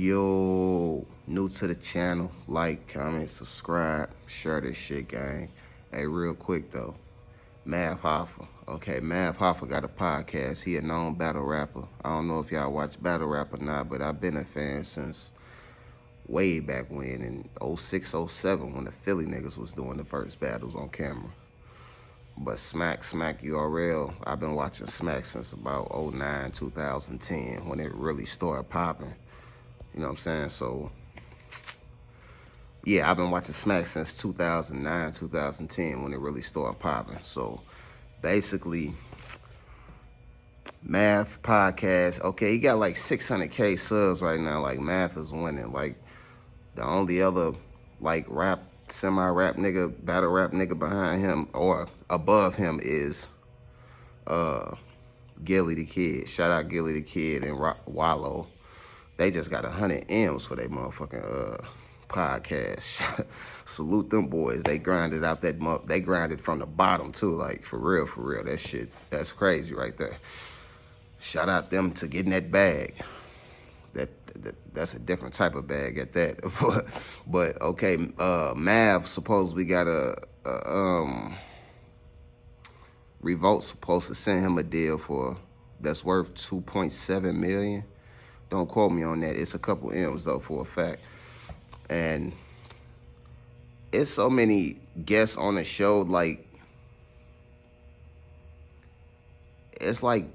Yo, new to the channel, like, comment, subscribe, share this shit, gang. Hey, real quick though, Mav Hoffa. Okay, Mav Hoffa got a podcast. He a known battle rapper. I don't know if y'all watch battle rap or not, but I've been a fan since way back when, in 06, 07, when the Philly niggas was doing the first battles on camera. But Smack URL, I've been watching Smack since about 09, 2010, when it really started popping. You know what I'm saying? So, yeah, I've been watching Smack since 2009, 2010, when it really started popping. So, basically, Math podcast, okay, he got like 600K subs right now. Like, Math is winning. Like, the only other, like, semi-rap nigga, battle rap nigga behind him or above him is Gilly the Kid. Shout out Gilly the Kid and Wallow. They just got 100 M's for their motherfucking podcast. Salute them boys. They grinded out that they grinded from the bottom too, like for real. That shit, that's crazy right there. Shout out them to getting that bag. That's a different type of bag at that. but okay, Mav supposedly got a Revolt supposed to send him a deal that's worth 2.7 million. Don't quote me on that. It's a couple M's though for a fact. And it's so many guests on the show, like it's like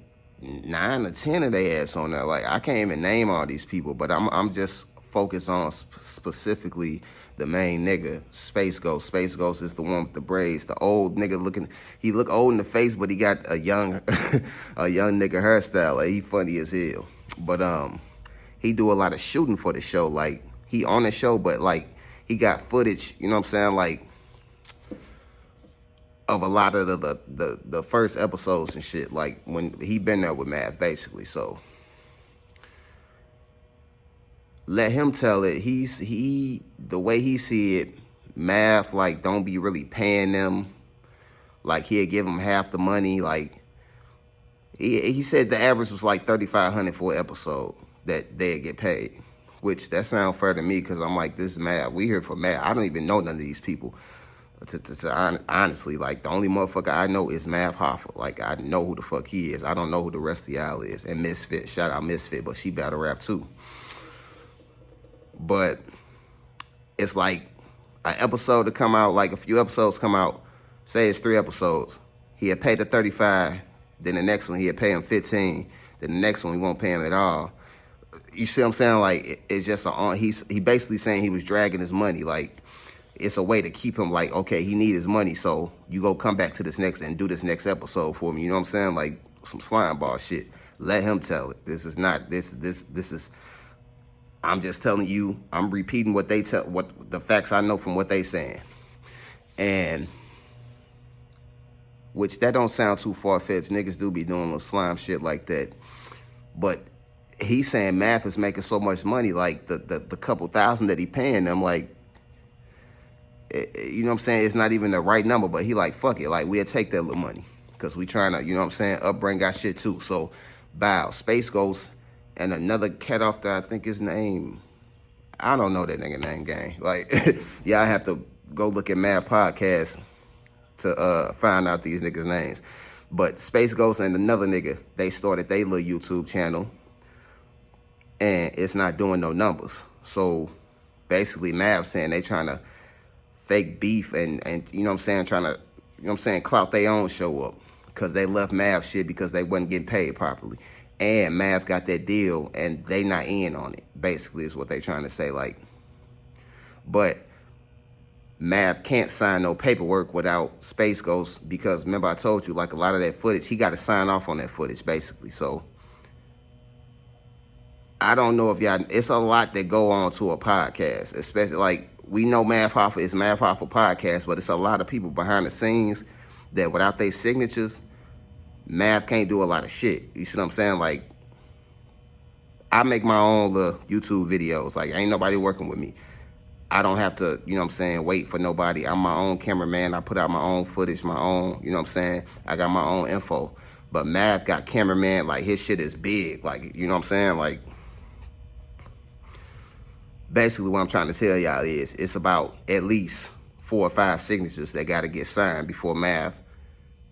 9 or 10 of their ass on there. Like, I can't even name all these people, but I'm just focused on specifically the main nigga, Space Ghost. Space Ghost is the one with the braids, the old nigga looking. He look old in the face, but he got a young nigga hairstyle. Like, he funny as hell. But he do a lot of shooting for the show. Like, he on the show, but like he got footage. You know what I'm saying? Like, of a lot of the first episodes and shit, like when he been there with Mav, basically. So let him tell it. The way he see it, Mav like don't be really paying them. Like, he'll give them half the money. Like, he said the average was like $3,500 for an episode that they'd get paid, which that sounds fair to me because I'm like, this is Mav. We here for Mav. I don't even know none of these people. Honestly, like, the only motherfucker I know is Mav Hoffa. Like, I know who the fuck he is. I don't know who the rest of y'all is. And Misfit, shout out Misfit, but she battle rap too. But it's like an episode to come out, like a few episodes come out, say it's 3 episodes. He'll pay the 35, then the next one he'll pay him 15, then the next one he won't pay him at all. You see what I'm saying? Like, it's just he basically saying he was dragging his money. Like, it's a way to keep him like, okay, he need his money, so you go come back to this next and do this next episode for me. You know what I'm saying? Like, some slime ball shit. Let him tell it. This is I'm just telling you, I'm repeating what the facts I know from what they saying. And which that don't sound too far-fetched. Niggas do be doing little slime shit like that. But he's saying Math is making so much money, like the couple thousand that he paying them, like, you know what I'm saying, it's not even the right number, but he like, fuck it, like, we'll take that little money because we trying to, you know what I'm saying, upbring our shit too. So, bow, Space Ghost, and another cat off there, I think his name, I don't know that nigga name, gang. Like, yeah, I have to go look at Mad Podcast to find out these niggas' names. But Space Ghost and another nigga, they started their little YouTube channel, and it's not doing no numbers. So, basically, Mav saying they trying to fake beef and you know what I'm saying, trying to, you know what I'm saying, clout their own show up because they left Mav shit because they wasn't getting paid properly. And Mav got that deal and they not in on it, basically is what they trying to say. Like, but Mav can't sign no paperwork without Space Ghost because remember I told you, like, a lot of that footage, he got to sign off on that footage, basically. So I don't know if y'all, it's a lot that go on to a podcast, especially like, we know Mav Hoffa is Mav Hoffa podcast, but it's a lot of people behind the scenes that without their signatures, Mav can't do a lot of shit. You see what I'm saying? Like, I make my own little YouTube videos. Like, ain't nobody working with me. I don't have to, you know what I'm saying, wait for nobody. I'm my own cameraman. I put out my own footage, my own, you know what I'm saying? I got my own info. But Mav got cameraman, like, his shit is big. Like, you know what I'm saying? Like, basically what I'm trying to tell y'all is it's about at least 4 or 5 signatures that got to get signed before Mav,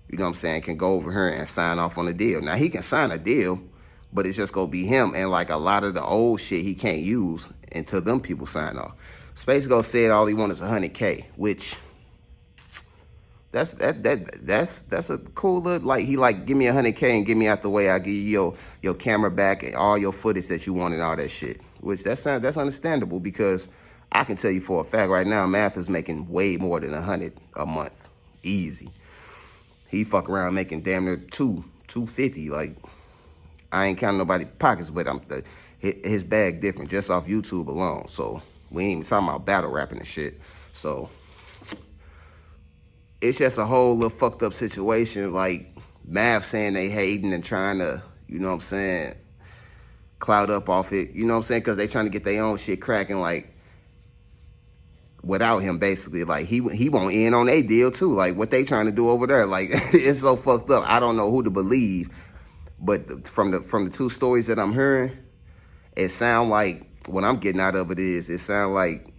you know what I'm saying, can go over here and sign off on the deal. Now, he can sign a deal, but it's just going to be him. And like a lot of the old shit he can't use until them people sign off. Space Ghost said all he wants is 100K, which that's a cool little, like, he like, give me 100K and get me out the way. I'll give you your camera back and all your footage that you want and all that shit. Which that's understandable, because I can tell you for a fact right now, Math is making way more than 100 a month. Easy. He fuck around making damn near 250. Like, I ain't counting nobody's pockets, but his bag different just off YouTube alone. So we ain't even talking about battle rapping and shit. So it's just a whole little fucked up situation. Like, Mav saying they hating and trying to, you know what I'm saying, cloud up off it, you know what I'm saying, because they trying to get their own shit cracking, like, without him, basically. Like, he won't end on a deal too, like what they trying to do over there. Like, it's so fucked up. I don't know who to believe, but from the 2 stories that I'm hearing, it sound like, what I'm getting out of it is, it sound like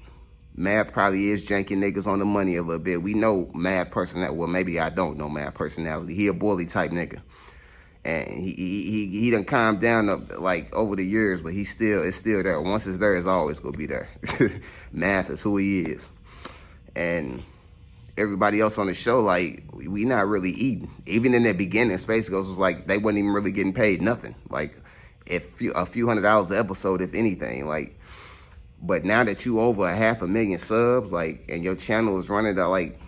Mav probably is janking niggas on the money a little bit. We know Mav personality. Well, maybe I don't know Mav personality. He a bully type nigga. And he done calmed down like over the years, but it's still there. Once it's there, it's always gonna be there. Math is who he is. And everybody else on the show, like, we not really eating. Even in the beginning, Space Ghost was like, they wasn't even really getting paid nothing. Like, a few $100 an episode, if anything. Like, but now that you over 500,000 subs, like, and your channel is running to, like,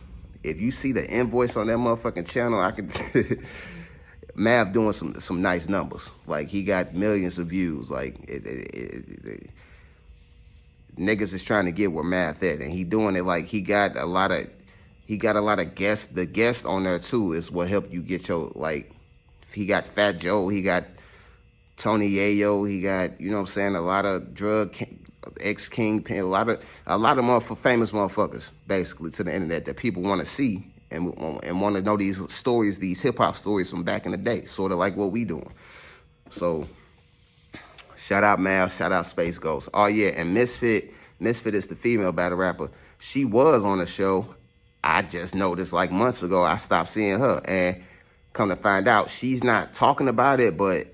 if you see the invoice on that motherfucking channel, I can Mav doing some nice numbers. Like, he got millions of views. Like, niggas is trying to get where Mav at, and he doing it. Like, he got a lot of guests. The guests on there too is what helped you get your, like, he got Fat Joe, he got Tony Yayo, he got, you know what I'm saying, a lot of drug ex-kingpin, a lot of famous motherfuckers, basically, to the internet that people want to see and want to know these stories, these hip-hop stories from back in the day, sort of like what we doing. So, shout out Mav, shout out Space Ghost. Oh, yeah, and Misfit is the female battle rapper. She was on the show. I just noticed, like, months ago, I stopped seeing her, and come to find out, she's not talking about it, but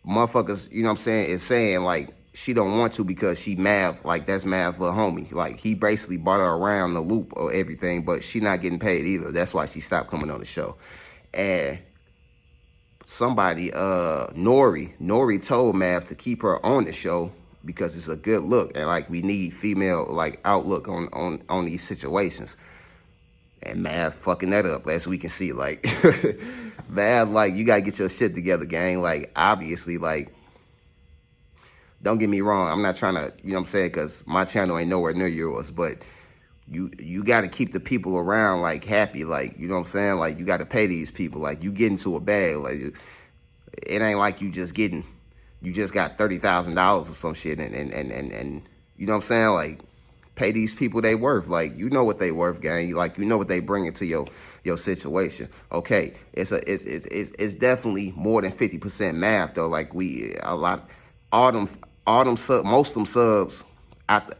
motherfuckers, you know what I'm saying, is saying, like, she don't want to because she Mav, like, that's Mav little homie. Like, he basically brought her around the loop or everything, but she not getting paid either. That's why she stopped coming on the show. And somebody, Nori told Mav to keep her on the show because it's a good look, and, like, we need female, like, outlook on these situations. And Mav fucking that up, as we can see. Like, Mav, like, you gotta get your shit together, gang. Like, obviously, like, don't get me wrong, I'm not trying to, you know what I'm saying, because my channel ain't nowhere near yours, but you got to keep the people around, like, happy, like, you know what I'm saying, like, you got to pay these people, like, you get into a bag, like, it ain't like you just got $30,000 or some shit, and you know what I'm saying, like, pay these people they worth, like, you know what they worth, gang, like, you know what they bring into your situation. Okay, it's definitely more than 50% math, though, like, most of them subs,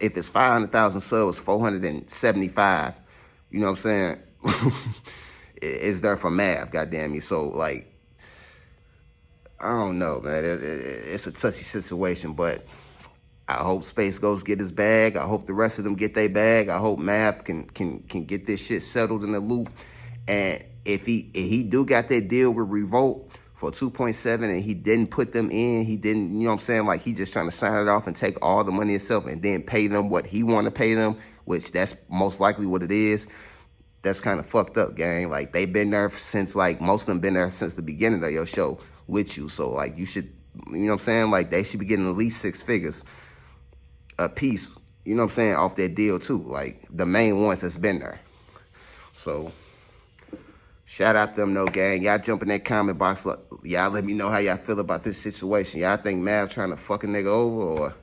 if it's 500,000 subs, 475, you know what I'm saying, is there for Mav, goddamn you. So, like, I don't know, man. It's a touchy situation, but I hope Space Ghost get his bag. I hope the rest of them get their bag. I hope Mav can get this shit settled in the loop. And if he do got that deal with Revolt for 2.7 and he didn't put them in, he didn't, you know what I'm saying, like, he just trying to sign it off and take all the money himself and then pay them what he want to pay them, which that's most likely what it is. That's kind of fucked up, gang. Like, they been there since, like, most of them been there since the beginning of your show with you. So, like, you should, you know what I'm saying, like, they should be getting at least 6 figures a piece, you know what I'm saying, off that deal too. Like, the main ones that's been there. So, shout out them, no gang. Y'all jump in that comment box. Y'all let me know how y'all feel about this situation. Y'all think Mav trying to fuck a nigga over, or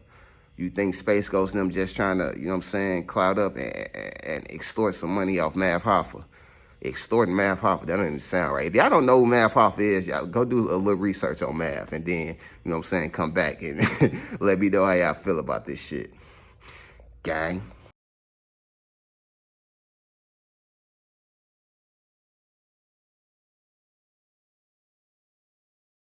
you think Space Ghost and them just trying to, you know what I'm saying, cloud up and extort some money off Mav Hoffa? Extorting Math Hoffa, that don't even sound right. If y'all don't know who Math Hoffa is, y'all go do a little research on math and then, you know what I'm saying, come back and let me know how y'all feel about this shit. Gang.